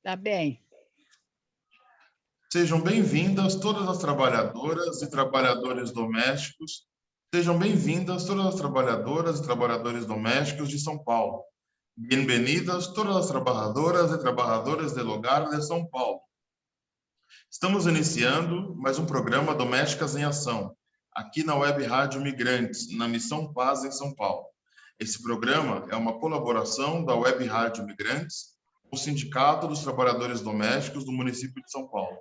Tá bem. Sejam bem-vindas todas as trabalhadoras e trabalhadores domésticos. Sejam bem-vindas todas as trabalhadoras e trabalhadores domésticos de São Paulo. Bienvenidas todas as trabalhadoras e trabalhadores del hogar de São Paulo. Estamos iniciando mais um programa Domésticas em Ação, aqui na Web Rádio Migrantes, na Missão Paz, em São Paulo. Esse programa é uma colaboração da Web Rádio Migrantes com o Sindicato dos Trabalhadores Domésticos do município de São Paulo.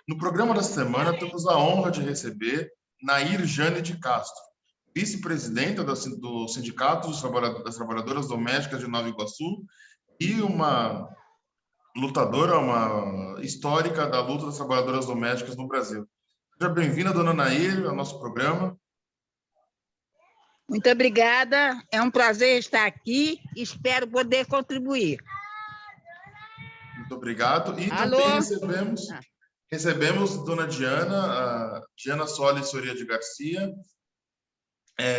No programa da semana, temos a honra de receber Nair Jane de Castro, vice-presidenta do Sindicato das Trabalhadoras Domésticas de Nova Iguaçu e uma lutadora, uma histórica da luta das trabalhadoras domésticas no Brasil. Seja bem-vinda, dona Nair, ao nosso programa. Muito obrigada. É um prazer estar aqui. Espero poder contribuir. Muito obrigado. E Alô? também recebemos dona Diana Solis Soria de Garcia,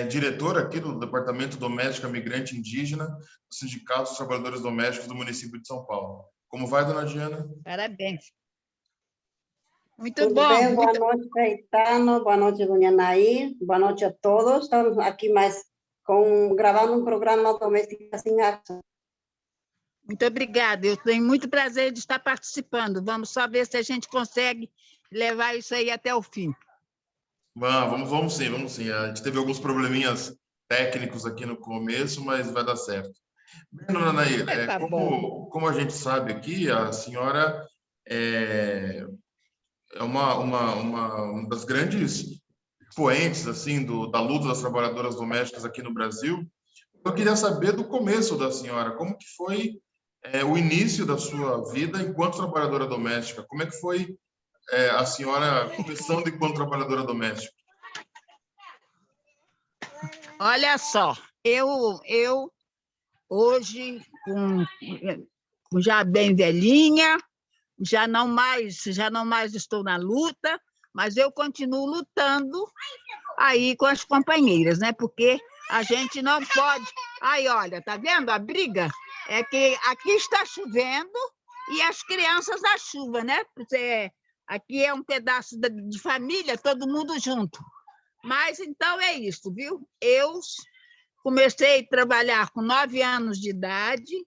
diretora aqui do Departamento Doméstica Migrante Indígena do Sindicato dos Trabalhadores Domésticos do município de São Paulo. Como vai, dona Diana? Parabéns. Muito Tudo bom. bem? Boa noite, Caetano. Boa noite, dona Nair. Boa noite a todos. Estamos aqui gravando um programa Domésticas em Ação. Muito obrigada. Eu tenho muito prazer de estar participando. Vamos só ver se a gente consegue levar isso aí até o fim. Vamos sim. A gente teve alguns probleminhas técnicos aqui no começo, mas vai dar certo. Bem, dona Nair, Tá como a gente sabe aqui, a senhora é uma das grandes expoentes assim, da luta das trabalhadoras domésticas aqui no Brasil. Eu queria saber do começo da senhora, como que foi o início da sua vida enquanto trabalhadora doméstica? Como é que foi a senhora começando enquanto trabalhadora doméstica? Olha só, eu hoje, já bem velhinha, já não mais estou na luta, mas eu continuo lutando aí com as companheiras, né? Porque a gente não pode... Aí, olha, tá vendo a briga? É que aqui está chovendo e as crianças na chuva, né? Porque aqui é um pedaço de família, todo mundo junto. Mas, então, é isso, viu? Eu comecei a trabalhar com 9 anos de idade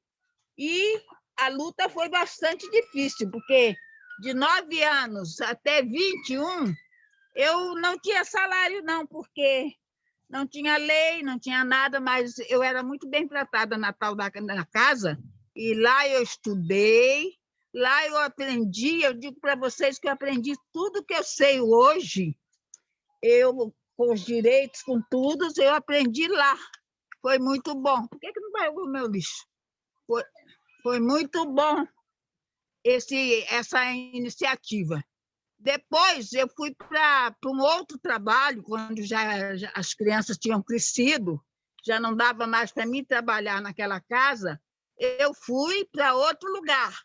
e a luta foi bastante difícil, porque de 9 anos até 21, eu não tinha salário, não, porque não tinha lei, não tinha nada, mas eu era muito bem tratada na casa, e lá eu estudei, lá eu aprendi, eu digo para vocês que eu aprendi tudo que eu sei hoje, com os direitos, com tudo, eu aprendi lá. Foi muito bom. Por que não vai o meu lixo? Foi muito bom essa iniciativa. Depois, eu fui para um outro trabalho, quando já as crianças tinham crescido, já não dava mais para mim trabalhar naquela casa, eu fui para outro lugar.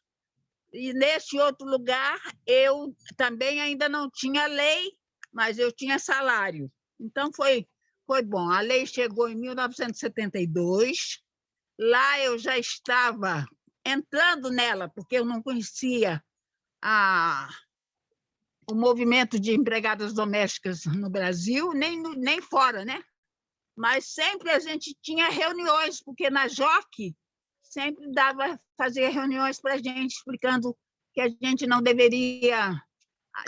E, nesse outro lugar, eu também ainda não tinha lei, mas eu tinha salário. Então, foi bom. A lei chegou em 1972. Lá eu já estava entrando nela, porque eu não conhecia o movimento de empregadas domésticas no Brasil, nem fora, né? Mas sempre a gente tinha reuniões, porque na JOC sempre fazia reuniões para a gente, explicando que a gente não deveria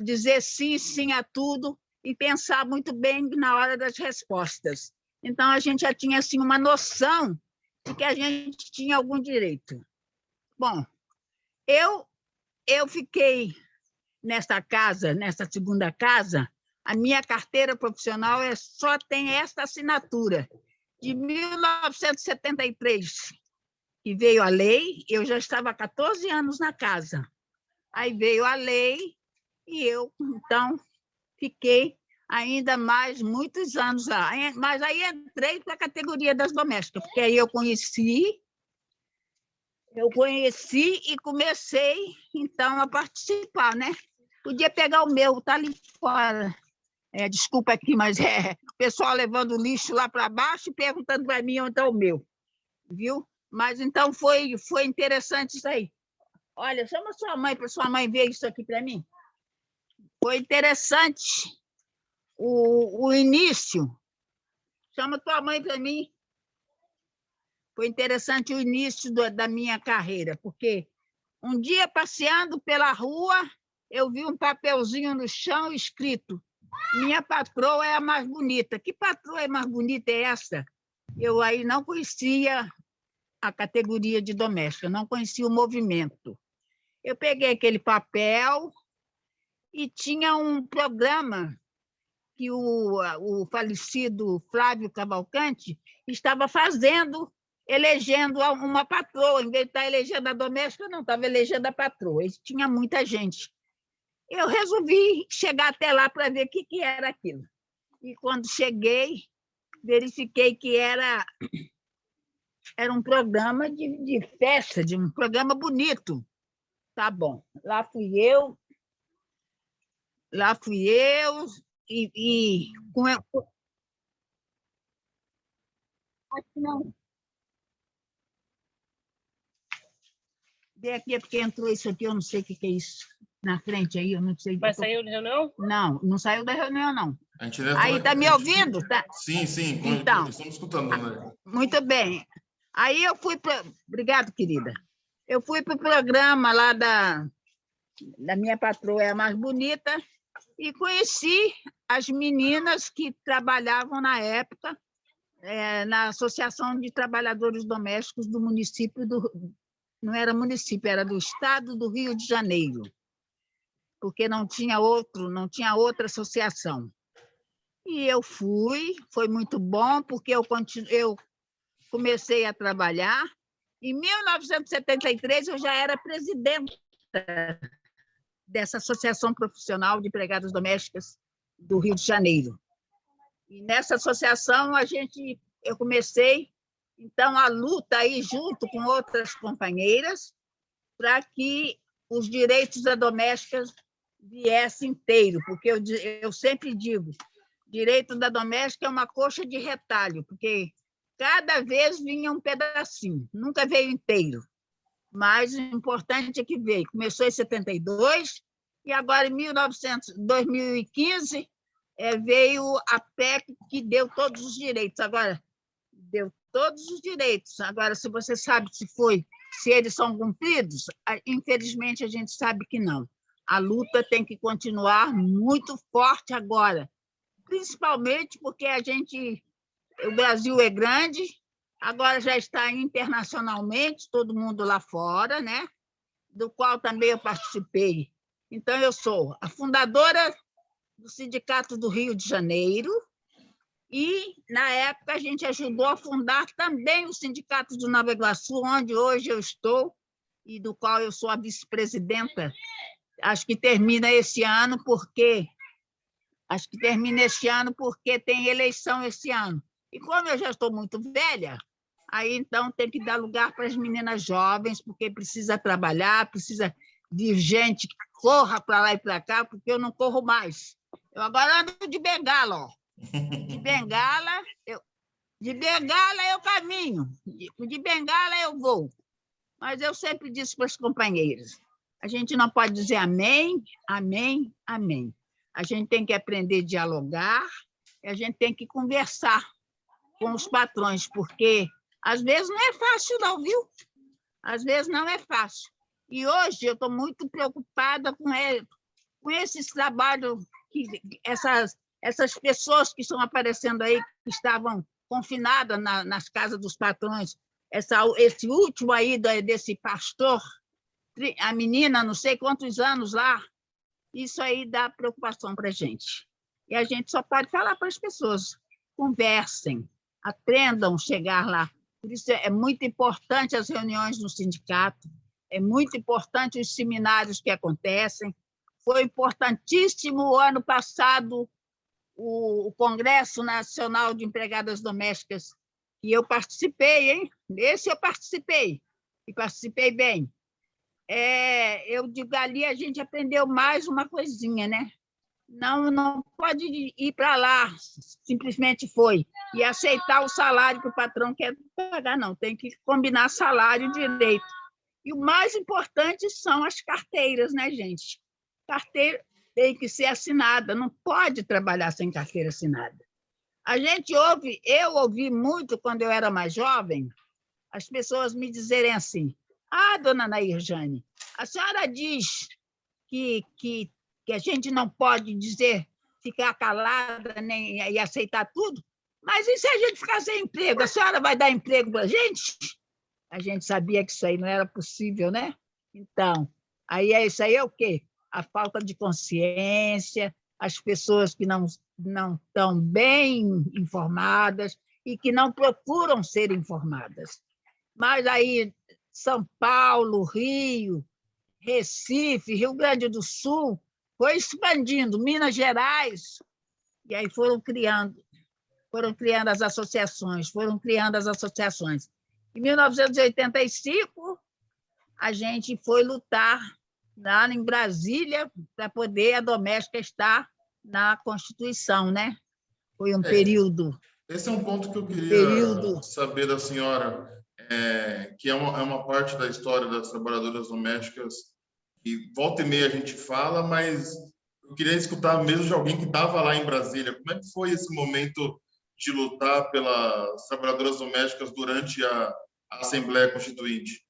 dizer sim, sim a tudo e pensar muito bem na hora das respostas. Então, a gente já tinha assim, uma noção de que a gente tinha algum direito. Bom, eu fiquei nessa segunda casa, a minha carteira profissional só tem esta assinatura. De 1973, que veio a lei, eu já estava há 14 anos na casa. Aí veio a lei e eu, então, fiquei ainda mais muitos anos lá. Mas aí entrei para a categoria das domésticas, porque aí eu conheci e comecei, então, a participar, né? Podia pegar o meu, está ali fora. Desculpa aqui, mas o pessoal levando o lixo lá para baixo e perguntando para mim onde está o meu, viu? Mas, então, foi interessante isso aí. Olha, chama sua mãe para sua mãe ver isso aqui para mim. Foi interessante o início. Chama tua mãe para mim. Foi interessante o início da minha carreira, porque um dia, passeando pela rua, eu vi um papelzinho no chão escrito: minha patroa é a mais bonita. Que patroa é mais bonita é essa? Eu aí não conhecia a categoria de doméstica, não conhecia o movimento. Eu peguei aquele papel e tinha um programa que o falecido Flávio Cavalcante estava fazendo, elegendo uma patroa. Em vez de estar elegendo a doméstica, não, estava elegendo a patroa. E tinha muita gente. Eu resolvi chegar até lá para ver o que era aquilo. E quando cheguei, verifiquei que era um programa de festa, de um programa bonito. Tá bom, lá fui eu e com acho que não. Vê aqui, é porque entrou isso aqui, eu não sei o que é isso na frente aí, eu não sei. Mas saiu da reunião? Não, não saiu da reunião, não. A gente Aí, está me ouvindo? Tá? Sim, sim. Então, estamos escutando, André. Muito bem. Aí eu fui para... Obrigado, querida. Eu fui para o programa lá da minha patroa é a mais bonita e conheci as meninas que trabalhavam na época na Associação de Trabalhadores Domésticos do município não era município, era do estado do Rio de Janeiro, porque não tinha outra associação. E eu foi muito bom, porque eu comecei a trabalhar. Em 1973, eu já era presidenta dessa Associação Profissional de Empregadas Domésticas do Rio de Janeiro. E nessa associação, eu comecei, então, a luta aí junto com outras companheiras para que os direitos da doméstica viessem inteiro, porque eu sempre digo, direito da doméstica é uma coxa de retalho, porque cada vez vinha um pedacinho, nunca veio inteiro. Mas o importante é que veio. Começou em 72 e agora, em 2015, veio a PEC que deu todos os direitos. Agora, deu todos os direitos. Agora, se você sabe se eles são cumpridos, infelizmente, a gente sabe que não. A luta tem que continuar muito forte agora, principalmente porque o Brasil é grande, agora já está internacionalmente, todo mundo lá fora, né? Do qual também eu participei. Então, eu sou a fundadora do Sindicato do Rio de Janeiro e, na época, a gente ajudou a fundar também o Sindicato de Nova Iguaçu, onde hoje eu estou e do qual eu sou a vice-presidenta. Acho que termina esse ano porque tem eleição esse ano. E como eu já estou muito velha, aí então tem que dar lugar para as meninas jovens, porque precisa trabalhar, precisa de gente que corra para lá e para cá, porque eu não corro mais. Eu agora ando de bengala, ó. De bengala eu caminho, de bengala eu vou. Mas eu sempre disse para as companheiras, a gente não pode dizer amém, amém, amém. A gente tem que aprender a dialogar, e a gente tem que conversar com os patrões, porque às vezes não é fácil, não, viu? Às vezes não é fácil. E hoje eu estou muito preocupada com esses trabalhos, essas pessoas que estão aparecendo aí, que estavam confinadas nas casas dos patrões. Esse último aí desse pastor, a menina, não sei quantos anos lá, isso aí dá preocupação para a gente. E a gente só pode falar para as pessoas, conversem, aprendam a chegar lá. Por isso é muito importante as reuniões no sindicato, é muito importante os seminários que acontecem. Foi importantíssimo o ano passado o Congresso Nacional de Empregadas Domésticas, e eu participei, hein? Esse eu participei, e participei bem. Eu digo, ali a gente aprendeu mais uma coisinha, né? Não pode ir para lá, simplesmente foi, e aceitar o salário que o patrão quer pagar, não, tem que combinar salário direito. E o mais importante são as carteiras, né, gente? Carteira tem que ser assinada, não pode trabalhar sem carteira assinada. Eu ouvi muito, quando eu era mais jovem, as pessoas me dizerem assim: ah, dona Nairjane, a senhora diz que a gente não pode dizer, ficar calada nem, e aceitar tudo, mas e se a gente ficar sem emprego? A senhora vai dar emprego para a gente? A gente sabia que isso aí não era possível, né? Então, isso aí é o quê? A falta de consciência, as pessoas que não estão bem informadas e que não procuram ser informadas. Mas aí, São Paulo, Rio, Recife, Rio Grande do Sul, foi expandindo, Minas Gerais, e aí foram criando as associações. Em 1985, a gente foi lutar lá em Brasília para poder a doméstica estar na Constituição, né? Foi um período... Esse é um ponto que eu queria saber da senhora, que é uma parte da história das trabalhadoras domésticas que volta e meia a gente fala, mas eu queria escutar mesmo de alguém que estava lá em Brasília. Como é que foi esse momento de lutar pelas trabalhadoras domésticas durante a Assembleia Constituinte?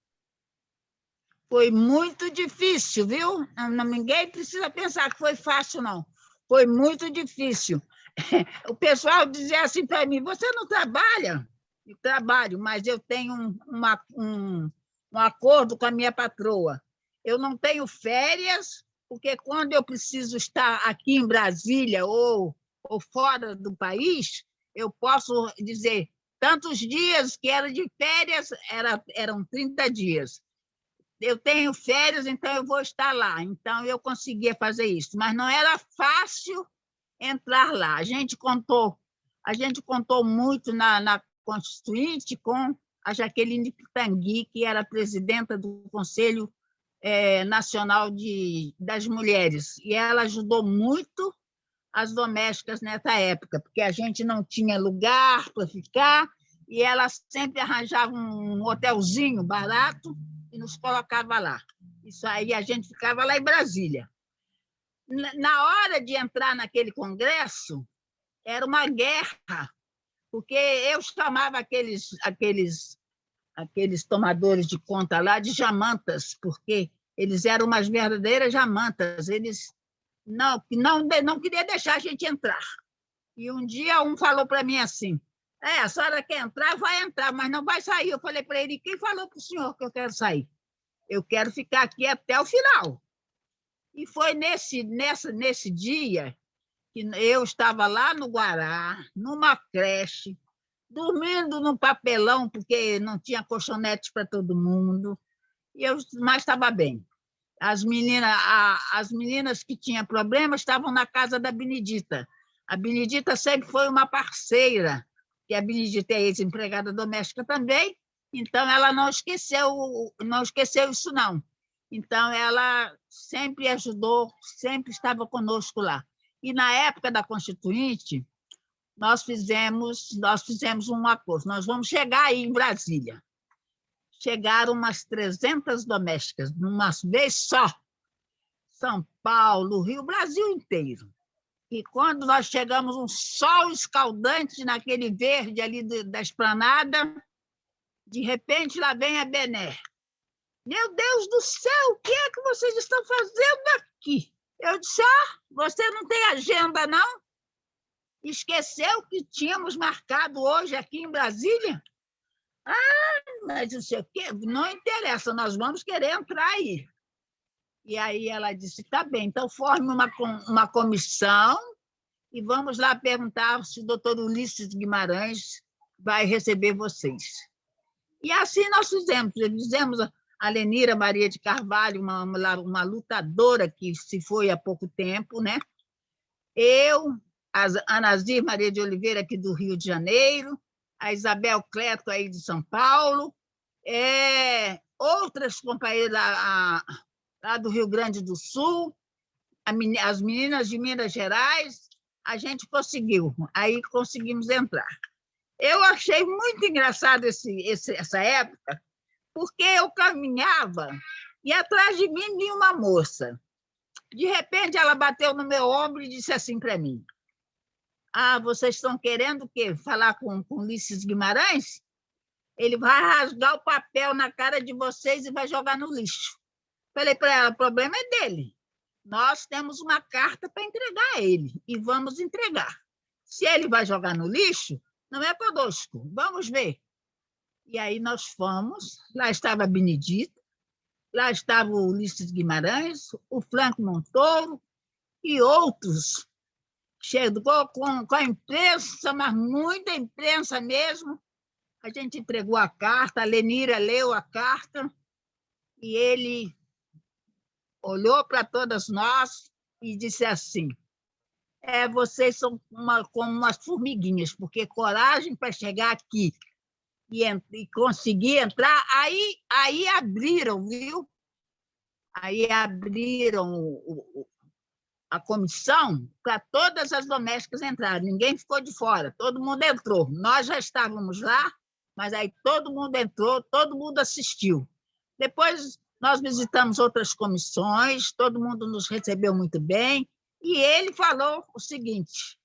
Foi muito difícil, viu? Ninguém precisa pensar que foi fácil, não. Foi muito difícil. O pessoal dizia assim para mim: você não trabalha? Eu trabalho, mas eu tenho um acordo com a minha patroa. Eu não tenho férias, porque quando eu preciso estar aqui em Brasília ou fora do país, eu posso dizer tantos dias que era de férias, eram 30 dias. Eu tenho férias, então eu vou estar lá. Então, eu conseguia fazer isso, mas não era fácil entrar lá. A gente contou muito na Constituinte com a Jaqueline Pitangui, que era presidenta do Conselho Nacional das Mulheres, e ela ajudou muito as domésticas nessa época, porque a gente não tinha lugar para ficar, e ela sempre arranjava um hotelzinho barato e nos colocava lá. Isso aí, a gente ficava lá em Brasília. Na hora de entrar naquele congresso, era uma guerra, porque eu chamava aqueles tomadores de conta lá de jamantas, porque eles eram umas verdadeiras jamantas, eles não queriam deixar a gente entrar. E um dia um falou para mim assim: a senhora quer entrar? Vai entrar, mas não vai sair. Eu falei para ele: quem falou para o senhor que eu quero sair? Eu quero ficar aqui até o final. E foi nesse dia que eu estava lá no Guará, numa creche, dormindo num papelão, porque não tinha colchonete para todo mundo, mas estava bem. As meninas que tinham problemas estavam na casa da Benedita. A Benedita sempre foi uma parceira, que a Benedita é ex-empregada doméstica também, então ela não esqueceu isso, não. Então, ela sempre ajudou, sempre estava conosco lá. E, na época da Constituinte, nós fizemos um acordo. Nós vamos chegar aí em Brasília. Chegaram umas 300 domésticas, numa vez só. São Paulo, Rio, Brasil inteiro. E quando nós chegamos, um sol escaldante naquele verde ali da esplanada, de repente, lá vem a Bené. Meu Deus do céu, o que é que vocês estão fazendo aqui? Eu disse: você não tem agenda, não? Esqueceu que tínhamos marcado hoje aqui em Brasília? Mas não sei o quê, não interessa, nós vamos querer entrar aí. E aí ela disse: tá bem, então forme uma comissão e vamos lá perguntar se o doutor Ulisses Guimarães vai receber vocês. E assim nós fizemos a Lenira Maria de Carvalho, uma lutadora que se foi há pouco tempo, né? Eu, a Anazir Maria de Oliveira, aqui do Rio de Janeiro, a Isabel Cleto, aí de São Paulo, outras companheiras lá do Rio Grande do Sul, as meninas de Minas Gerais, a gente conseguiu, aí conseguimos entrar. Eu achei muito engraçado essa época, porque eu caminhava e atrás de mim vinha uma moça. De repente, ela bateu no meu ombro e disse assim para mim: vocês estão querendo o quê? Falar com Ulisses Guimarães? Ele vai rasgar o papel na cara de vocês e vai jogar no lixo. Falei para ela: o problema é dele. Nós temos uma carta para entregar a ele e vamos entregar. Se ele vai jogar no lixo, não é conosco. Vamos ver. E aí nós fomos, lá estava a Benedita, lá estava o Ulisses Guimarães, o Franco Montoro e outros. Chegou com a imprensa, mas muita imprensa mesmo. A gente entregou a carta, a Lenira leu a carta e ele olhou para todas nós e disse assim: vocês são como umas formiguinhas, porque coragem para chegar aqui e conseguir entrar, aí abriram, viu? Aí abriram a comissão para todas as domésticas entrarem, ninguém ficou de fora, todo mundo entrou. Nós já estávamos lá, mas aí todo mundo entrou, todo mundo assistiu. Depois nós visitamos outras comissões, todo mundo nos recebeu muito bem, e ele falou o seguinte: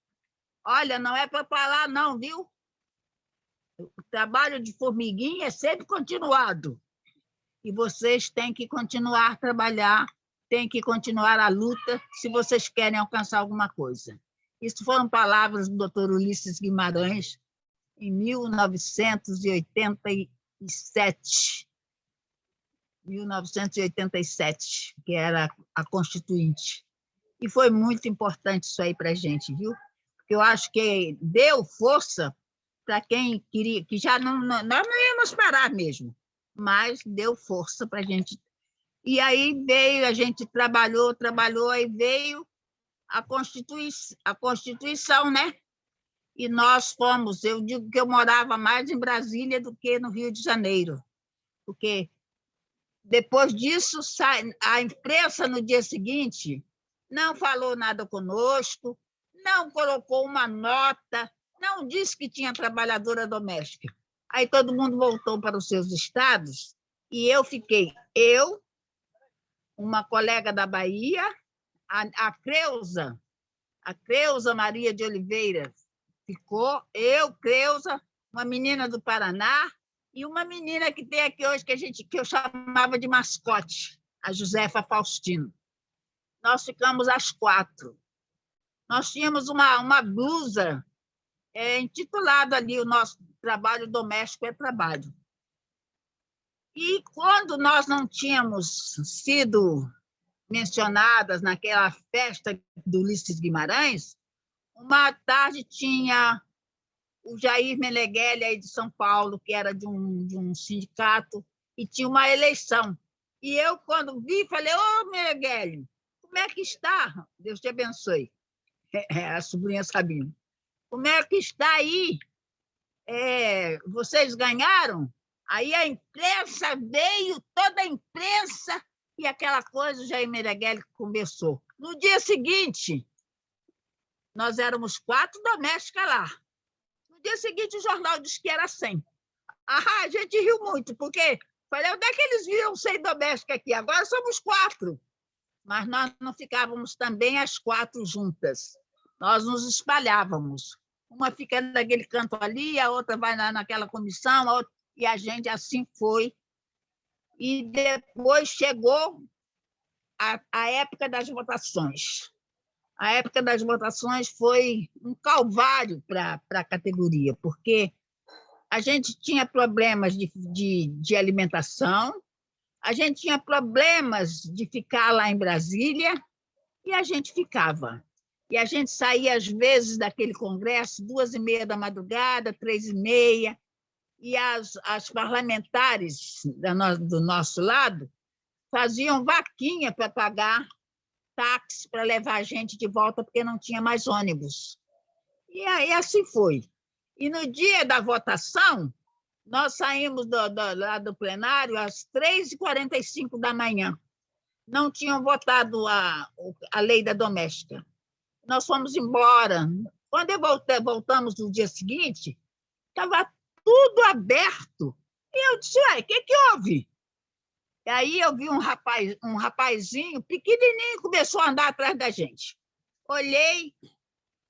olha, não é para falar não, viu? O trabalho de formiguinha é sempre continuado, e vocês têm que continuar a trabalhar, têm que continuar a luta se vocês querem alcançar alguma coisa. Isso foram palavras do Dr. Ulisses Guimarães em 1987. 1987, que era a Constituinte. E foi muito importante isso aí para a gente, viu? Porque eu acho que deu força para quem queria, que já nós não íamos parar mesmo, mas deu força para a gente. E aí veio, a gente trabalhou, aí veio a Constituição, né? E nós fomos, eu digo que eu morava mais em Brasília do que no Rio de Janeiro, porque depois disso, a imprensa, no dia seguinte, não falou nada conosco, não colocou uma nota, não disse que tinha trabalhadora doméstica. Aí todo mundo voltou para os seus estados e eu fiquei, uma colega da Bahia, a Creuza Maria de Oliveira ficou, Creuza, uma menina do Paraná, e uma menina que tem aqui hoje, que eu chamava de mascote, a Josefa Faustino. Nós ficamos às 4. Nós tínhamos uma blusa intitulada ali: o nosso trabalho doméstico é trabalho. E quando nós não tínhamos sido mencionadas naquela festa do Ulisses Guimarães, uma tarde tinha o Jair Meneghelli, aí de São Paulo, que era de um sindicato, e tinha uma eleição. E eu, quando vi, falei: Meneghelli, como é que está? Deus te abençoe. A sobrinha Sabina. Como é que está aí? Vocês ganharam? Aí a imprensa veio, toda a imprensa, e aquela coisa, o Jair Meneghelli começou. No dia seguinte, nós éramos 4 domésticas lá. No dia seguinte, o jornal disse que era 100. A gente riu muito, porque falei: onde é que eles viram 100 domésticas aqui? Agora somos 4. Mas nós não ficávamos também as 4 juntas. Nós nos espalhávamos. Uma fica naquele canto ali, a outra vai naquela comissão, e a gente assim foi. E depois chegou a época das votações. A época das votações foi um calvário para a categoria, porque a gente tinha problemas de alimentação, a gente tinha problemas de ficar lá em Brasília, e a gente ficava. E a gente saía, às vezes, daquele congresso, 2h30 da madrugada, 3h30, e as parlamentares do nosso lado faziam vaquinha para pagar táxi para levar a gente de volta, porque não tinha mais ônibus. E aí assim foi. E no dia da votação, nós saímos lá do plenário às 3h45 da manhã. Não tinham votado a lei da doméstica. Nós fomos embora. Quando voltamos no dia seguinte, estava tudo aberto. E eu disse, ué, o que houve? E aí eu vi um rapazinho pequenininho começou a andar atrás da gente. Olhei,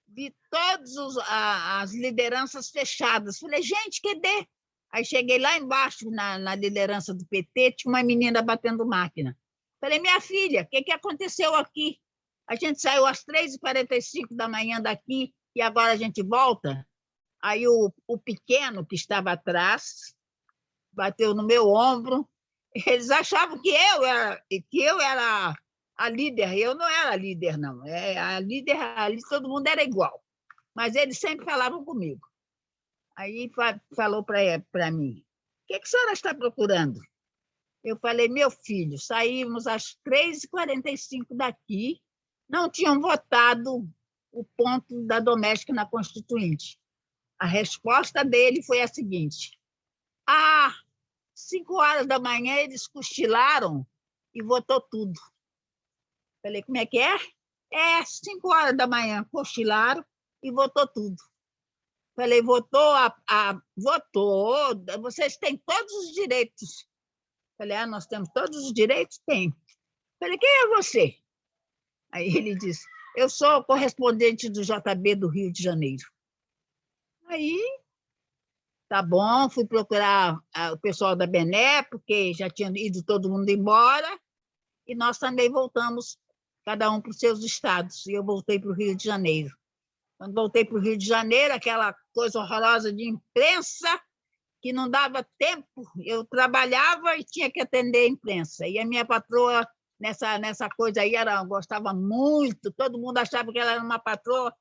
vi todas as lideranças fechadas. Falei, gente, cadê? Aí cheguei lá embaixo, na liderança do PT, tinha uma menina batendo máquina. Falei, minha filha, o que aconteceu aqui? A gente saiu às 3h45 da manhã daqui e agora a gente volta? Aí o pequeno, que estava atrás, bateu no meu ombro. Eles achavam que eu era a líder. Eu não era a líder, não. A líder, ali todo mundo era igual. Mas eles sempre falavam comigo. Aí falou para mim, o que a senhora está procurando? Eu falei, meu filho, saímos às 3h45 daqui, não tinham votado o ponto da doméstica na Constituinte. A resposta dele foi a seguinte, 5h da manhã eles cochilaram e votou tudo. Falei, como é que é? 5h da manhã cochilaram e votou tudo. Falei, votou, vocês têm todos os direitos. Falei, nós temos todos os direitos? Tem. Falei, quem é você? Aí ele disse, eu sou correspondente do JB do Rio de Janeiro. Aí, tá bom, fui procurar o pessoal da Bené, porque já tinha ido todo mundo embora, e nós também voltamos, cada um para os seus estados, e eu voltei para o Rio de Janeiro. Quando voltei para o Rio de Janeiro, aquela coisa horrorosa de imprensa, que não dava tempo, eu trabalhava e tinha que atender a imprensa. E a minha patroa, nessa coisa aí, gostava muito, todo mundo achava que ela era uma patroa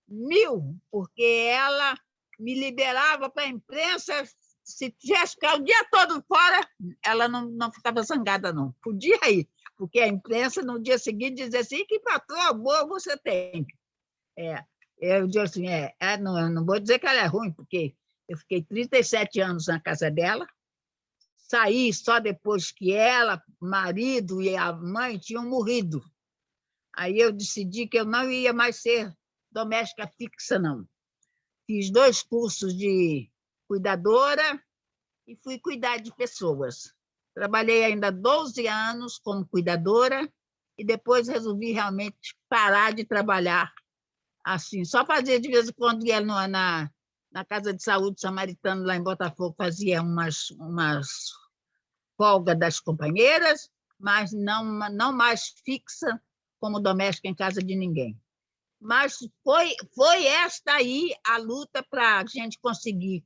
1000, porque ela me liberava para a imprensa, se tivesse que ficar o dia todo fora, ela não ficava zangada, não. Podia ir, porque a imprensa, no dia seguinte, dizia assim, que patroa boa você tem. Eu digo assim, não vou dizer que ela é ruim, porque eu fiquei 37 anos na casa dela, saí só depois que ela, o marido e a mãe tinham morrido. Aí eu decidi que eu não ia mais ser doméstica fixa, não. Fiz 2 cursos de cuidadora e fui cuidar de pessoas. Trabalhei ainda 12 anos como cuidadora e depois resolvi realmente parar de trabalhar assim, só fazia de vez em quando ia na Casa de Saúde Samaritano, lá em Botafogo, fazia umas folgas das companheiras, mas não mais fixa como doméstica em casa de ninguém. Mas foi esta aí a luta para a gente conseguir.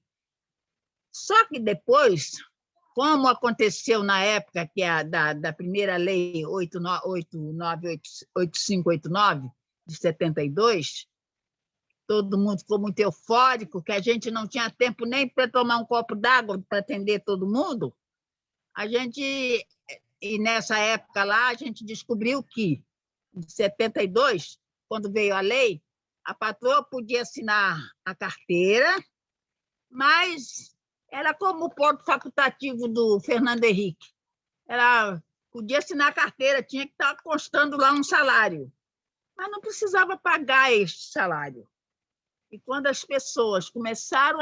Só que depois, como aconteceu na época que da primeira lei 8589, de 72, todo mundo ficou muito eufórico, que a gente não tinha tempo nem para tomar um copo d'água para atender todo mundo. E nessa época lá, a gente descobriu que, em 72, quando veio a lei, a patroa podia assinar a carteira, mas era como o ponto facultativo do Fernando Henrique. Ela podia assinar a carteira, tinha que estar constando lá um salário, mas não precisava pagar este salário. E quando as pessoas começaram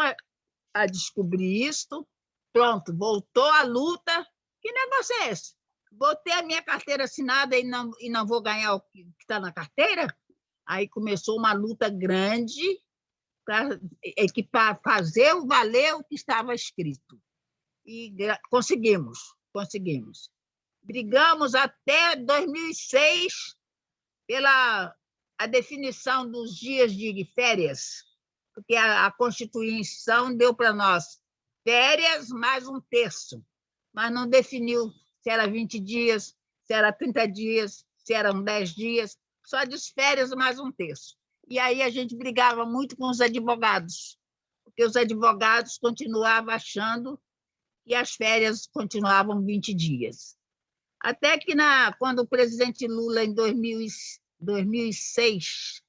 a descobrir isso, pronto, voltou a luta. Que negócio é esse? Vou ter a minha carteira assinada e não vou ganhar o que está na carteira? Aí começou uma luta grande para fazer valer o que estava escrito. E conseguimos. Brigamos até 2006 pela a definição dos dias de férias, porque a Constituição deu para nós férias mais 1/3, mas não definiu se era 20 dias, se era 30 dias, se eram 10 dias, só diz férias mais 1/3. E aí a gente brigava muito com os advogados, porque os advogados continuavam achando que as férias continuavam 20 dias. Até que, quando o presidente Lula, em 2006,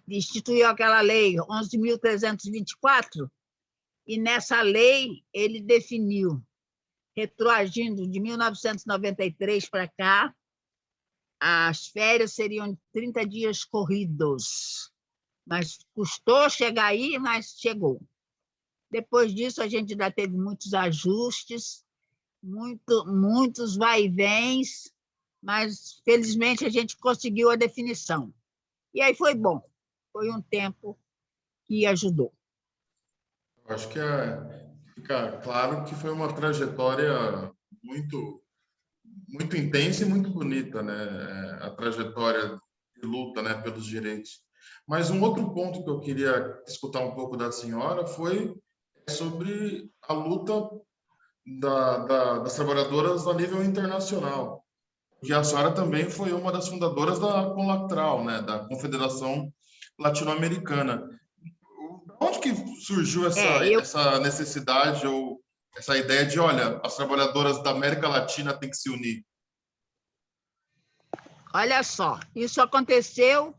instituiu aquela lei 11.324, e nessa lei ele definiu, retroagindo de 1993 para cá, as férias seriam 30 dias corridos. Mas custou chegar aí, mas chegou. Depois disso, a gente ainda teve muitos ajustes, muitos vai e vens, mas, felizmente, a gente conseguiu a definição. E aí foi bom, foi um tempo que ajudou. Eu acho que fica claro que foi uma trajetória muito, muito intensa e muito bonita, né? A trajetória de luta, né, pelos direitos. Mas um outro ponto que eu queria escutar um pouco da senhora foi sobre a luta das trabalhadoras a nível internacional. Porque a senhora também foi uma das fundadoras da CONLATRAL, né, da Confederação Latino-Americana. Onde que surgiu essa necessidade ou essa ideia de, olha, as trabalhadoras da América Latina têm que se unir? Olha só, isso aconteceu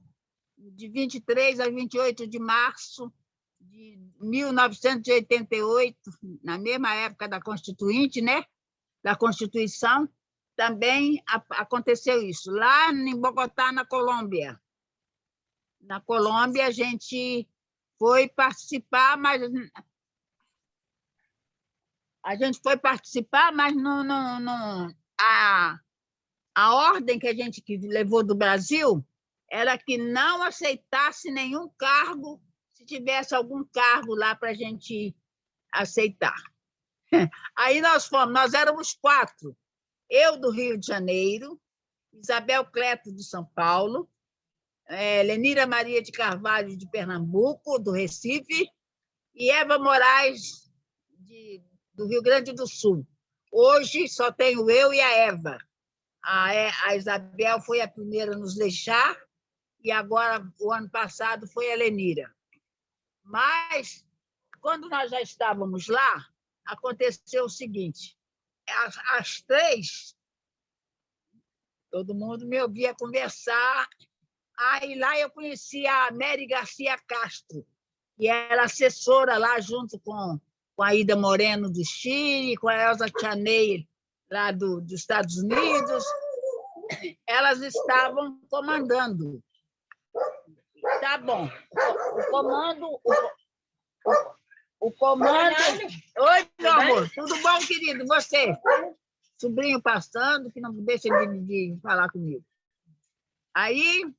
de 23 a 28 de março de 1988, na mesma época da Constituinte, né? Da Constituição, também aconteceu isso, lá em Bogotá, na Colômbia. Na Colômbia, a gente foi participar, mas a ordem que a gente levou do Brasil era que não aceitasse nenhum cargo, se tivesse algum cargo lá para a gente aceitar. Aí nós éramos 4, eu do Rio de Janeiro, Isabel Cleto de São Paulo, Lenira Maria de Carvalho de Pernambuco, do Recife, e Eva Moraes do Rio Grande do Sul. Hoje só tenho eu e a Eva. A Isabel foi a primeira a nos deixar, e agora, o ano passado, foi a Lenira. Mas, quando nós já estávamos lá, aconteceu o seguinte: as 3, todo mundo me ouvia conversar. Aí lá eu conheci a Mary Garcia Castro, que era assessora lá junto com a Ida Moreno do Chile, com a Elza Chaney lá dos Estados Unidos. Elas estavam comandando. Tá bom. O comando... Oi, meu amor. Tudo bom, querido? Você? Sobrinho passando, que não deixa de falar comigo. Aí,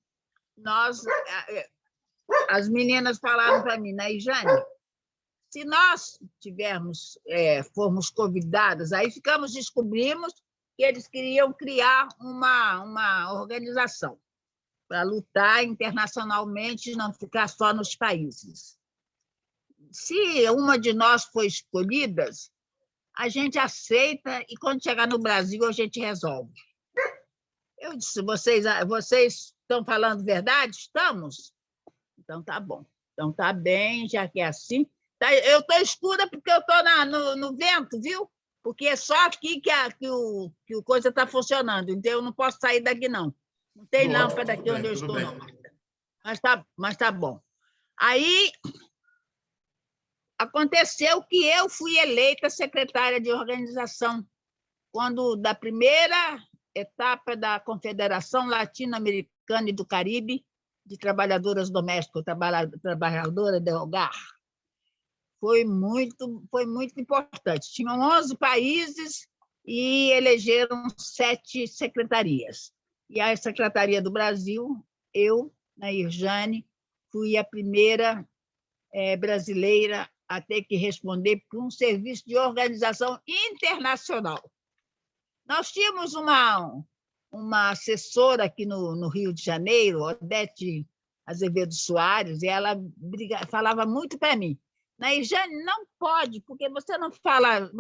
as meninas falaram para mim, né, Jane, se nós formos convidadas, aí descobrimos que eles queriam criar uma organização para lutar internacionalmente e não ficar só nos países. Se uma de nós for escolhida, a gente aceita e, quando chegar no Brasil, a gente resolve. Eu disse, vocês estão falando verdade? Estamos? Então, tá bom. Então, tá bem, já que é assim. Eu estou escura porque eu estou no vento, viu? Porque é só aqui que o coisa está funcionando. Então, eu não posso sair daqui, não. Não tem lâmpada aqui onde eu estou, não. Mas tá bom. Aí, aconteceu que eu fui eleita secretária de organização da primeira etapa da Confederação Latino-Americana e do Caribe de Trabalhadoras Domésticas, Trabalhadora de Hogar. Foi muito importante. Tinham 11 países e elegeram 7 secretarias. E a Secretaria do Brasil, eu, Nair Jane, fui a primeira brasileira a ter que responder por um serviço de organização internacional. Nós tínhamos uma assessora aqui no Rio de Janeiro, Odete Azevedo Soares, e ela falava muito para mim, Nair Jane, não pode, porque você não fala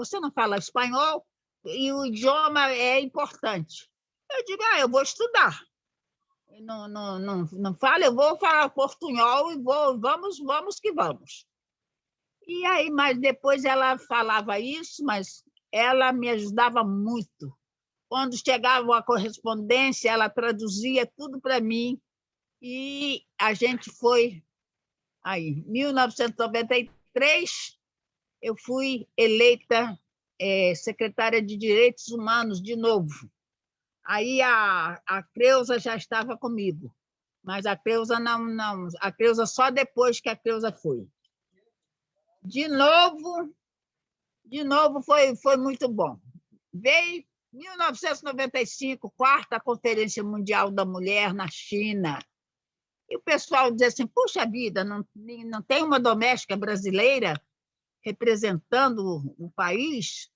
espanhol e o idioma é importante. Eu digo, eu vou estudar. Não fala, eu vou falar portunhol e vamos que vamos. E aí, mas depois ela falava isso, mas ela me ajudava muito. Quando chegava a correspondência, ela traduzia tudo para mim, e a gente foi aí. Em 1993, eu fui eleita secretária de Direitos Humanos de novo. Aí a Creuza já estava comigo, mas a Creuza não, a Creuza só depois que a Creuza foi. De novo foi muito bom. Veio 1995, quarta Conferência Mundial da Mulher na China. E o pessoal dizia assim, puxa vida, não tem uma doméstica brasileira representando o país?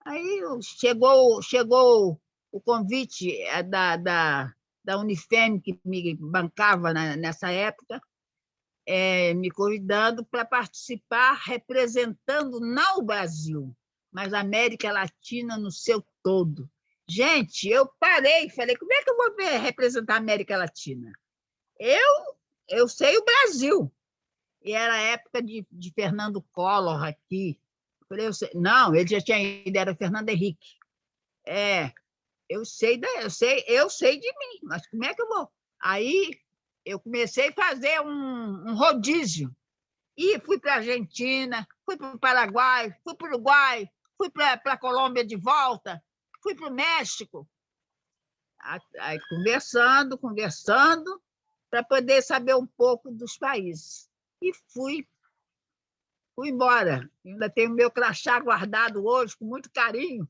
Aí chegou o convite da Unifem, que me bancava nessa época, me convidando para participar, representando não o Brasil, mas a América Latina no seu todo. Gente, eu parei e falei, como é que eu vou representar a América Latina? Eu sei o Brasil. E era a época de Fernando Collor aqui. Eu falei, não, ele já tinha ido, era Fernando Henrique. Eu sei de mim, mas como é que eu vou? Aí eu comecei a fazer um rodízio. E fui para a Argentina, fui para o Paraguai, fui para o Uruguai, fui para a Colômbia de volta, fui para o México. Aí conversando, para poder saber um pouco dos países. E fui embora. Ainda tenho meu crachá guardado hoje, com muito carinho.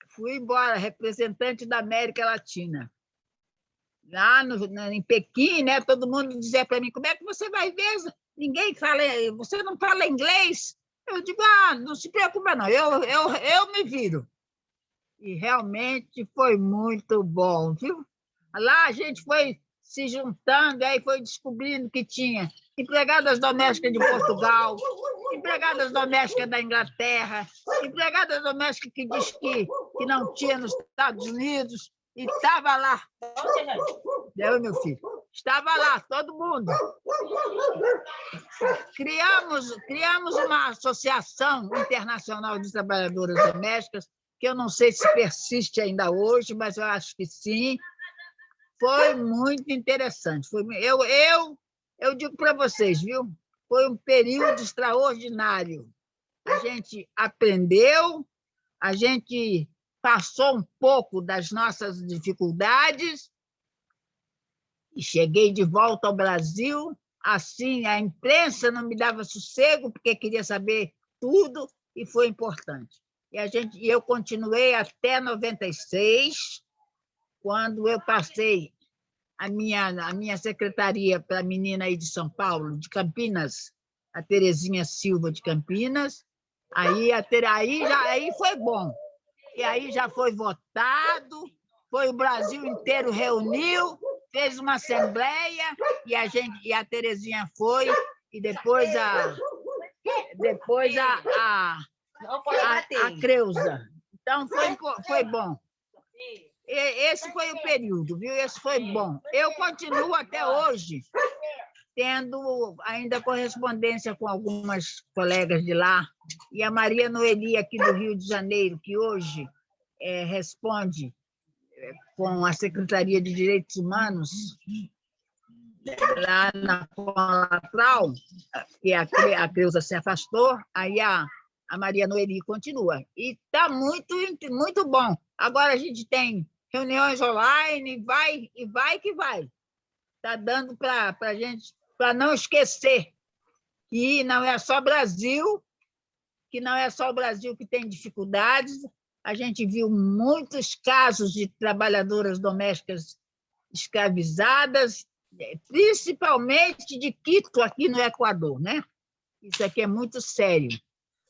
Fui embora, representante da América Latina. Lá em Pequim, né, todo mundo dizia para mim, como é que você vai ver? Ninguém fala, você não fala inglês? Eu digo, não se preocupa não, eu me viro. E realmente foi muito bom, viu? Lá a gente foi se juntando, aí foi descobrindo que tinha empregadas domésticas de Portugal, empregadas domésticas da Inglaterra, empregadas domésticas que diz que não tinha nos Estados Unidos, e estava lá. Eu, meu filho, estava lá, todo mundo. Criamos uma associação internacional de trabalhadoras domésticas, que eu não sei se persiste ainda hoje, mas eu acho que sim. Foi muito interessante. Eu digo para vocês, viu? Foi um período extraordinário. A gente aprendeu, a gente passou um pouco das nossas dificuldades e cheguei de volta ao Brasil. Assim, a imprensa não me dava sossego, porque queria saber tudo, e foi importante. E eu continuei até 96, quando eu passei a minha secretaria para a menina aí de São Paulo, de Campinas, a Terezinha Silva de Campinas. Aí foi bom. E aí já foi votado, foi o Brasil inteiro reuniu, fez uma assembleia, e a Terezinha foi, e depois a Creuza. Então, foi bom. Esse foi o período, viu? Esse foi bom. Eu continuo até hoje tendo ainda correspondência com algumas colegas de lá, e a Maria Noeli, aqui do Rio de Janeiro, que hoje responde com a Secretaria de Direitos Humanos, lá na Conlatral, que a Creuza se afastou, aí a Maria Noeli continua. E está muito, muito bom. Agora a gente tem reuniões online, vai que vai. Está dando para a gente, para não esquecer que não é só Brasil, que não é só o Brasil que tem dificuldades. A gente viu muitos casos de trabalhadoras domésticas escravizadas, principalmente de Quito, aqui no Equador, né? Isso aqui é muito sério.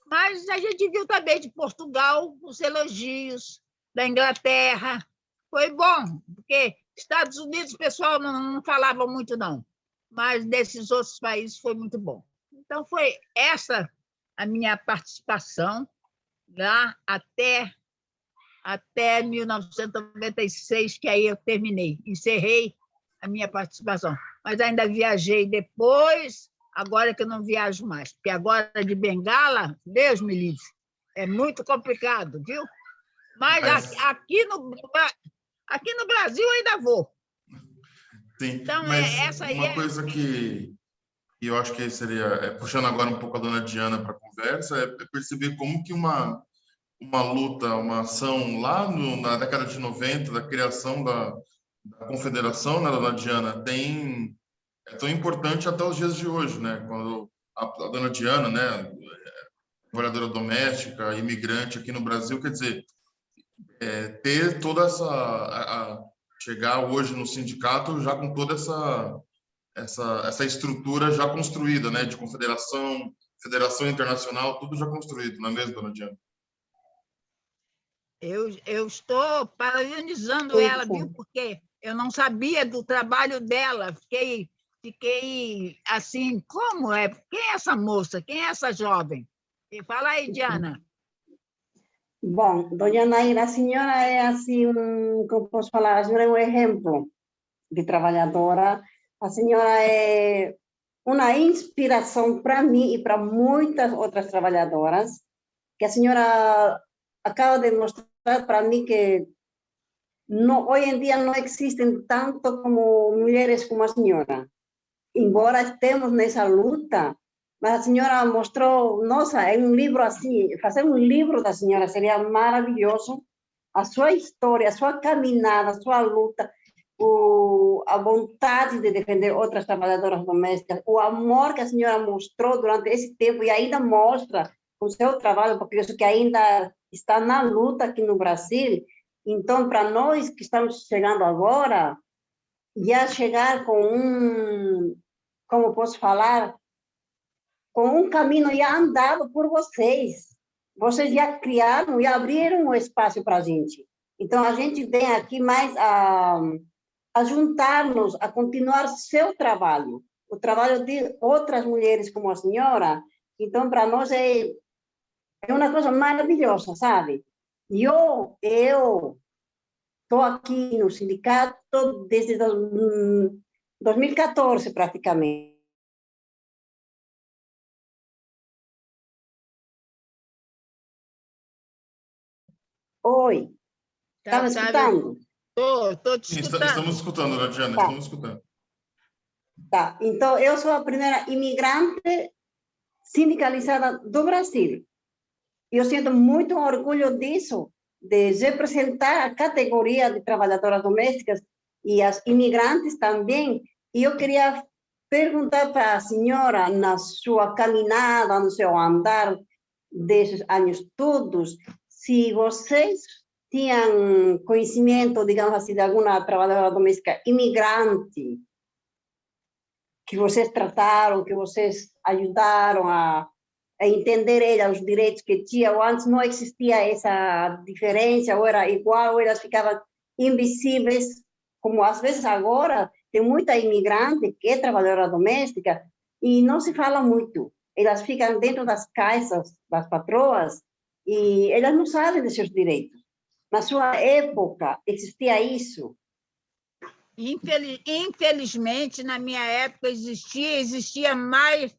Mas a gente viu também de Portugal os elogios, da Inglaterra. Foi bom, porque Estados Unidos o pessoal não falava muito, não. Mas desses outros países foi muito bom. Então, foi essa a minha participação lá até 1996, que aí eu terminei, encerrei a minha participação. Mas ainda viajei depois, agora que eu não viajo mais, porque agora de Bengala, Deus me livre, é muito complicado, viu? Mas aqui no Brasil ainda vou. Sim, então, essa aí uma coisa que eu acho que seria, puxando agora um pouco a dona Diana para a conversa, é perceber como que uma luta, uma ação lá na década de 90, da criação da confederação, né, dona Diana, é tão importante até os dias de hoje, né? Quando a dona Diana, né, trabalhadora doméstica, imigrante aqui no Brasil, quer dizer, ter toda chegar hoje no sindicato já com toda essa estrutura já construída, né, de confederação, federação internacional, tudo já construído, não é mesmo, dona Diana? Eu estou parabenizando ela, viu? Porque eu não sabia do trabalho dela. Fiquei assim, como é? Quem é essa moça? Quem é essa jovem? Fala aí, Diana. Bom, doña Naira, a senhora é assim, como posso falar, a senhora é um exemplo de trabalhadora, a senhora é uma inspiração para mim e para muitas outras trabalhadoras, que a senhora acaba de mostrar para mim que hoje em dia não existem tanto como mulheres como a senhora. Embora estemos nessa luta, mas a senhora mostrou, nossa, é um livro assim, fazer um livro da senhora seria maravilhoso, a sua história, a sua caminhada, a sua luta, a vontade de defender outras trabalhadoras domésticas, o amor que a senhora mostrou durante esse tempo e ainda mostra com o seu trabalho, porque isso que ainda está na luta aqui no Brasil. Então, para nós que estamos chegando agora, já chegar com como posso falar, com um caminho já andado por vocês. Vocês já criaram e abriram um espaço para a gente. Então, a gente vem aqui mais a juntar-nos, a continuar seu trabalho, o trabalho de outras mulheres como a senhora. Então, para nós é uma coisa maravilhosa, sabe? Eu estou aqui no sindicato desde 2014, praticamente. Oi, está me escutando? Estou te escutando. Estamos escutando, dona Diana, estamos escutando. Tá, então eu sou a primeira imigrante sindicalizada do Brasil. Eu sinto muito orgulho disso, de representar a categoria de trabalhadoras domésticas e as imigrantes também. E eu queria perguntar para a senhora, na sua caminhada, no seu andar desses anos todos, se vocês tinham conhecimento, digamos assim, de alguma trabalhadora doméstica imigrante que vocês trataram, que vocês ajudaram a entender ela, os direitos que tinha, ou antes não existia essa diferença, ou era igual, ou elas ficavam invisíveis, como às vezes agora tem muita imigrante que é trabalhadora doméstica e não se fala muito. Elas ficam dentro das caixas das patroas e elas não sabem de seus direitos. Na sua época existia isso? Infelizmente, na minha época existia mais,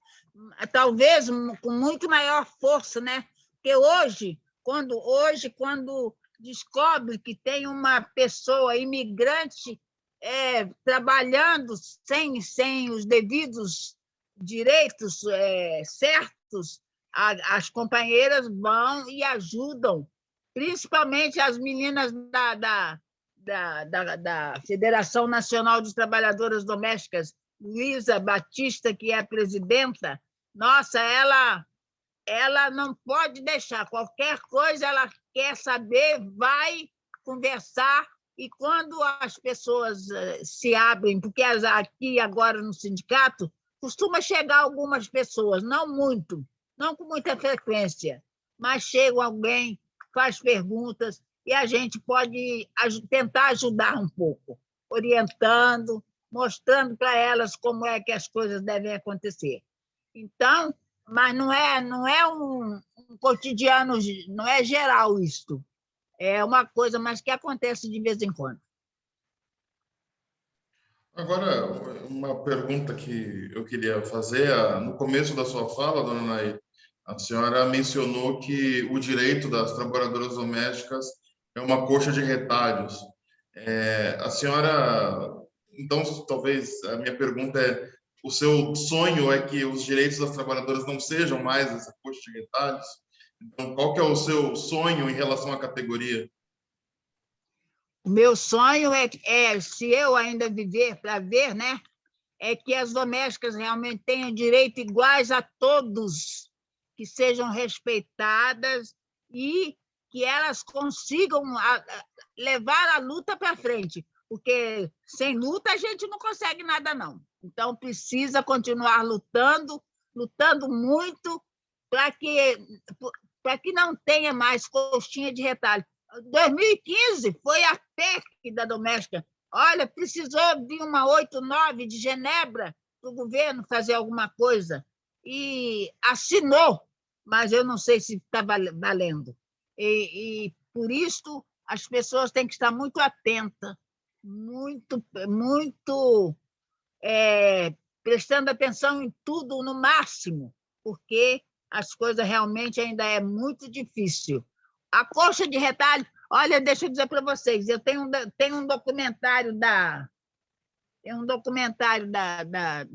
talvez com muito maior força, né? Porque hoje, quando descobre que tem uma pessoa imigrante trabalhando sem os devidos direitos certos, as companheiras vão e ajudam, principalmente as meninas da Federação Nacional de Trabalhadoras Domésticas, Luísa Batista, que é a presidenta. Nossa, ela não pode deixar, qualquer coisa ela quer saber, vai conversar, e quando as pessoas se abrem, porque aqui agora no sindicato costuma chegar algumas pessoas, não muito, não com muita frequência, mas chega alguém, faz perguntas, e a gente pode tentar ajudar um pouco, orientando, mostrando para elas como é que as coisas devem acontecer. Então, mas não é um cotidiano, não é geral isso. É uma coisa, mas que acontece de vez em quando. Agora, uma pergunta que eu queria fazer, no começo da sua fala, dona Nair, a senhora mencionou que o direito das trabalhadoras domésticas é uma coxa de retalhos. A senhora, então, talvez a minha pergunta é: o seu sonho é que os direitos das trabalhadoras não sejam mais essa coxa de retalhos? Então, qual que é o seu sonho em relação à categoria? O meu sonho se eu ainda viver para ver, né? é que as domésticas realmente tenham direitos iguais a todos, que sejam respeitadas e que elas consigam levar a luta para frente, porque sem luta a gente não consegue nada, não. Então, precisa continuar lutando, lutando muito, para que não tenha mais coxinha de retalho. 2015 foi a PEC da doméstica. Olha, precisou de uma 89 de Genebra para o governo fazer alguma coisa. E assinou, mas eu não sei se está valendo. E por isso, as pessoas têm que estar muito atentas, muito prestando atenção em tudo no máximo, porque as coisas realmente ainda é muito difícil. A coxa de retalho, olha, deixa eu dizer para vocês, eu tenho um documentário da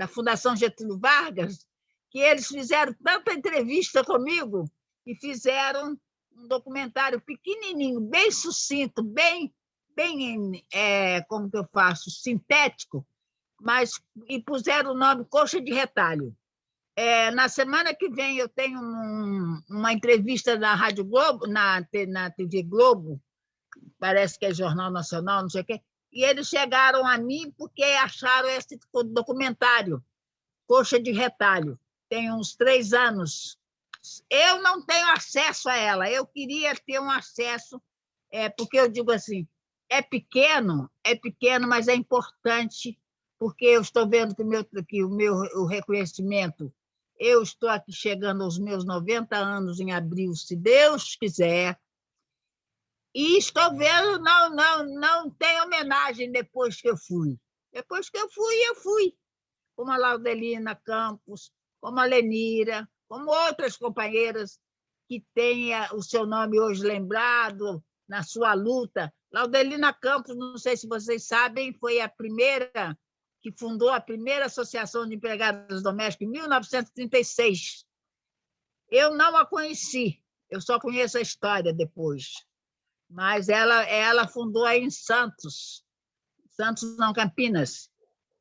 Fundação Getúlio Vargas, que eles fizeram tanta entrevista comigo e fizeram um documentário pequenininho, bem sucinto, bem como que eu faço, sintético, e puseram o nome Coxa de Retalho. Na semana que vem eu tenho uma entrevista na Rádio Globo, na TV Globo, parece que é Jornal Nacional, não sei o quê, e eles chegaram a mim porque acharam esse documentário, Coxa de Retalho. Tem uns 3 anos. Eu não tenho acesso a ela, eu queria ter um acesso, porque eu digo assim, é pequeno, mas é importante, porque eu estou vendo que o reconhecimento, eu estou aqui chegando aos meus 90 anos em abril, se Deus quiser, e estou vendo, não tem homenagem depois que eu fui. Depois que eu fui. Como a Laudelina Campos, como a Lenira, como outras companheiras que têm o seu nome hoje lembrado na sua luta. Laudelina Campos, não sei se vocês sabem, foi a primeira que fundou a primeira Associação de Empregadas Domésticas em 1936. Eu não a conheci, eu só conheço a história depois. Mas ela fundou aí em Santos, não, Campinas,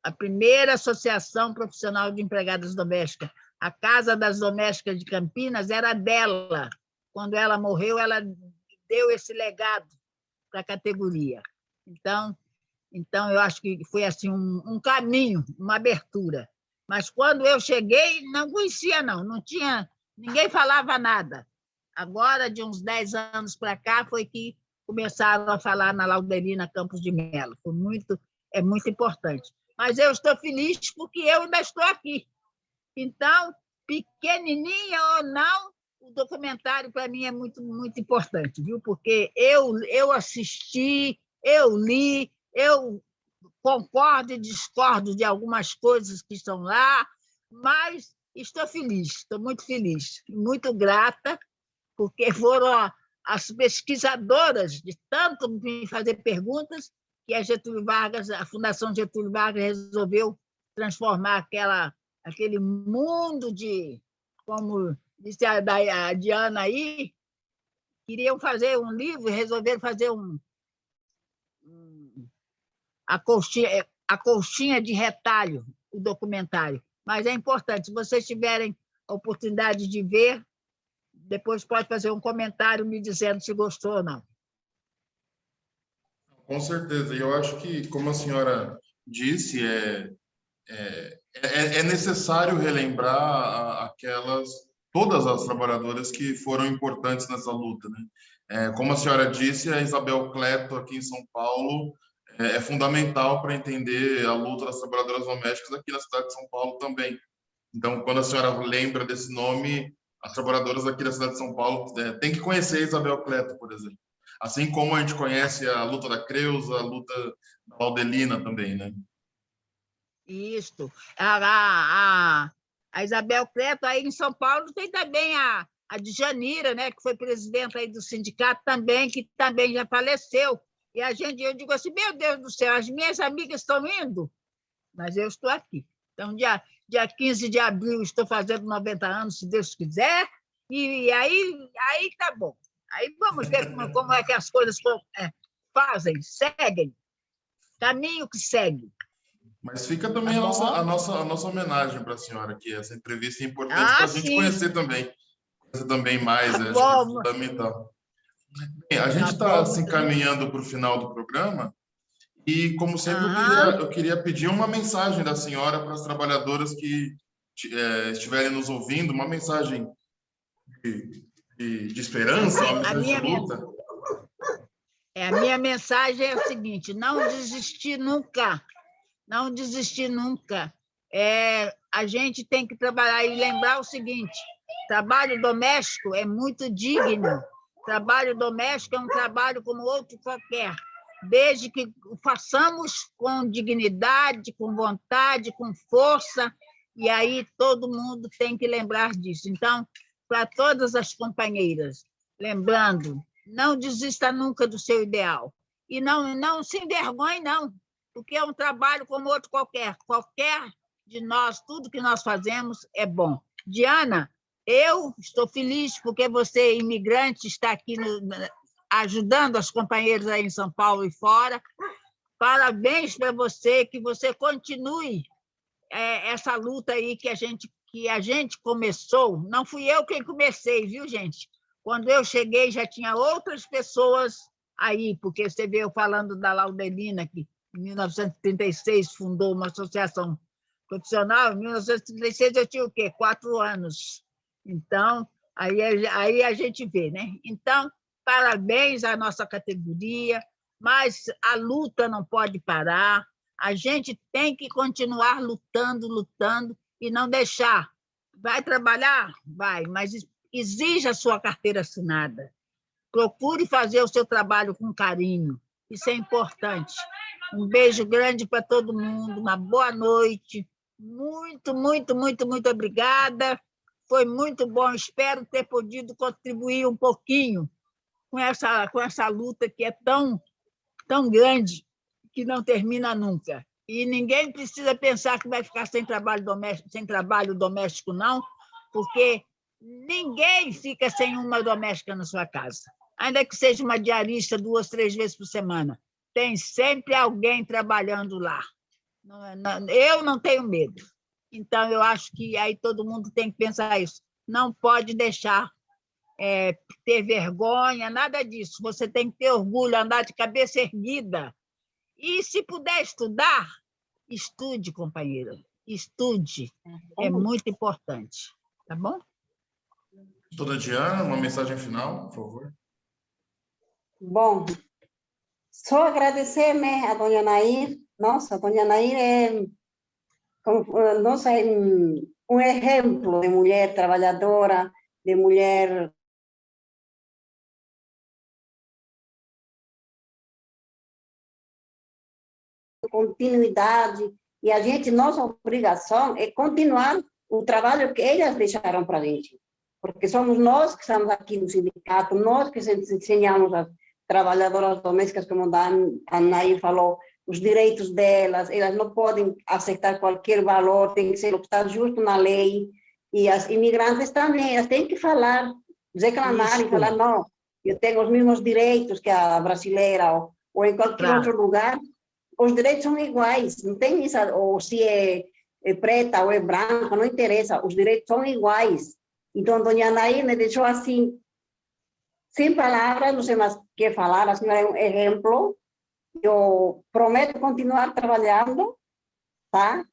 a primeira Associação Profissional de Empregadas Domésticas. A Casa das Domésticas de Campinas era dela. Quando ela morreu, ela deu esse legado para a categoria. Então, eu acho que foi assim um caminho, uma abertura. Mas quando eu cheguei, não conhecia, não tinha, ninguém falava nada. Agora, de uns 10 anos para cá, foi que começaram a falar na Laudelina Campos de Melo. É muito importante. Mas eu estou feliz porque eu ainda estou aqui. Então, pequenininha ou não, o documentário para mim é muito, muito importante, viu? Porque eu assisti, eu li, eu concordo e discordo de algumas coisas que estão lá, mas estou feliz, estou muito feliz, muito grata, porque foram as pesquisadoras de tanto me fazer perguntas que a Fundação Getúlio Vargas resolveu transformar aquele mundo de, como disse a Diana aí, queriam fazer um livro, resolveram fazer a coxinha de retalho, o documentário. Mas é importante, se vocês tiverem a oportunidade de ver, depois pode fazer um comentário me dizendo se gostou ou não. Com certeza. E eu acho que, como a senhora disse, é necessário relembrar todas as trabalhadoras que foram importantes nessa luta, né? Como a senhora disse, a Isabel Cleto, aqui em São Paulo, é fundamental para entender a luta das trabalhadoras domésticas aqui na cidade de São Paulo também. Então, quando a senhora lembra desse nome, as trabalhadoras aqui da cidade de São Paulo têm que conhecer a Isabel Cleto, por exemplo. Assim como a gente conhece a luta da Creuza, a luta da Laudelina também, né? Isso. A Isabel Cleto, aí em São Paulo, tem também a Djanira, né, que foi presidenta aí do sindicato também, que também já faleceu. E eu digo assim, meu Deus do céu, as minhas amigas estão indo, mas eu estou aqui. Então, dia 15 de abril, estou fazendo 90 anos, se Deus quiser, e aí tá bom. Aí vamos ver como é que as coisas fazem, seguem, caminho que segue. Mas fica também Tá a nossa homenagem para a senhora aqui. Essa entrevista é importante para a gente sim. conhecer também mais, Tá acho que é bom. fundamental. Bem, a gente Tá está bom. se encaminhando para o final do programa e, como sempre, Aham. eu queria pedir uma mensagem da senhora para as trabalhadoras que estiverem nos ouvindo, uma mensagem de esperança, uma A mensagem de minha, luta. a minha mensagem é o seguinte: não desistir nunca. Não desistir nunca. A gente tem que trabalhar e lembrar o seguinte: trabalho doméstico é muito digno. Trabalho doméstico é um trabalho como outro qualquer, desde que o façamos com dignidade, com vontade, com força, e aí todo mundo tem que lembrar disso. Então, para todas as companheiras, lembrando, não desista nunca do seu ideal. E não se envergonhe, não, porque é um trabalho como outro qualquer. Qualquer de nós, tudo que nós fazemos é bom. Diana, eu estou feliz porque você, imigrante, está aqui ajudando as companheiras aí em São Paulo e fora. Parabéns para você, que você continue essa luta aí que a gente começou. Não fui eu quem comecei, viu, gente? Quando eu cheguei, já tinha outras pessoas aí, porque você veio falando da Laudelina, que em 1936 fundou uma associação profissional. Em 1936 eu tinha o quê? 4 anos. Então, aí a gente vê, né? Então, parabéns à nossa categoria, mas a luta não pode parar. A gente tem que continuar lutando, lutando, e não deixar. Vai trabalhar? Vai, mas exija a sua carteira assinada. Procure fazer o seu trabalho com carinho. Isso é importante. Um beijo grande para todo mundo, uma boa noite. Muito, muito, muito, muito obrigada. Foi muito bom. Espero ter podido contribuir um pouquinho com essa luta que é tão grande, que não termina nunca. E ninguém precisa pensar que vai ficar sem trabalho doméstico, não, porque ninguém fica sem uma doméstica na sua casa. Ainda que seja uma diarista 2, 3 vezes por semana. Tem sempre alguém trabalhando lá. Eu não tenho medo. Então, eu acho que aí todo mundo tem que pensar isso. Não pode deixar ter vergonha, nada disso. Você tem que ter orgulho, andar de cabeça erguida. E, se puder estudar, estude, companheira. Estude. É muito importante. Tá bom? Dona Diana, uma mensagem final, por favor. Bom, só agradecer, né, a dona Nair. Nossa, a dona Nair é um exemplo de mulher trabalhadora, de mulher continuidade, e a gente, nossa obrigação é continuar o trabalho que elas deixaram para a gente, porque somos nós que estamos aqui no sindicato, nós que ensinamos às trabalhadoras domésticas, como a Nair falou, os direitos delas, elas não podem aceitar qualquer valor, tem que ser o que está justo na lei, e as imigrantes também, elas têm que falar, reclamar e falar, não, eu tenho os mesmos direitos que a brasileira, ou em qualquer outro lugar. Os direitos são iguais, não tem isso, ou se é preta ou é branca, não interessa, os direitos são iguais. Então, dona Nair me deixou assim, sem palavras, não sei mais o que falar, a senhora é um exemplo, eu prometo continuar trabalhando, tá?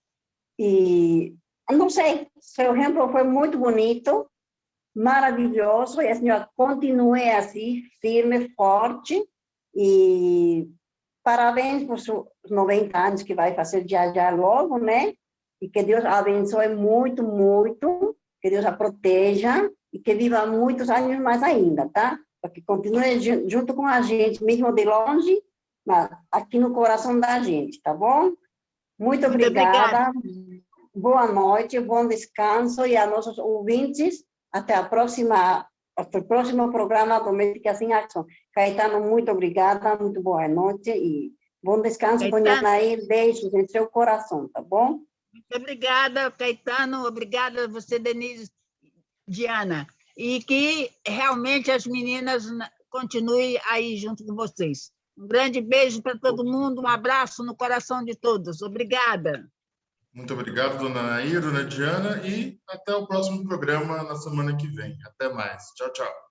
E, não sei, seu exemplo foi muito bonito, maravilhoso, e a senhora continue assim, firme, forte, e parabéns por seus 90 anos que vai fazer já logo, né? E que Deus a abençoe muito, muito, que Deus a proteja e que viva muitos anos mais ainda, tá? Para que continue junto com a gente, mesmo de longe, mas aqui no coração da gente, tá bom? Muito obrigada. Boa noite, bom descanso, e a nossos ouvintes, até o próximo programa Domésticas em Ação. Caetano, muito obrigada, muito boa noite e bom descanso, dona Nair, beijos em seu coração, tá bom? Muito obrigada, Caetano, obrigada a você, Denise, Diana, e que realmente as meninas continuem aí junto com vocês. Um grande beijo para todo mundo, um abraço no coração de todos. Obrigada. Muito obrigado, dona Nair, dona Diana, e até o próximo programa na semana que vem. Até mais. Tchau, tchau.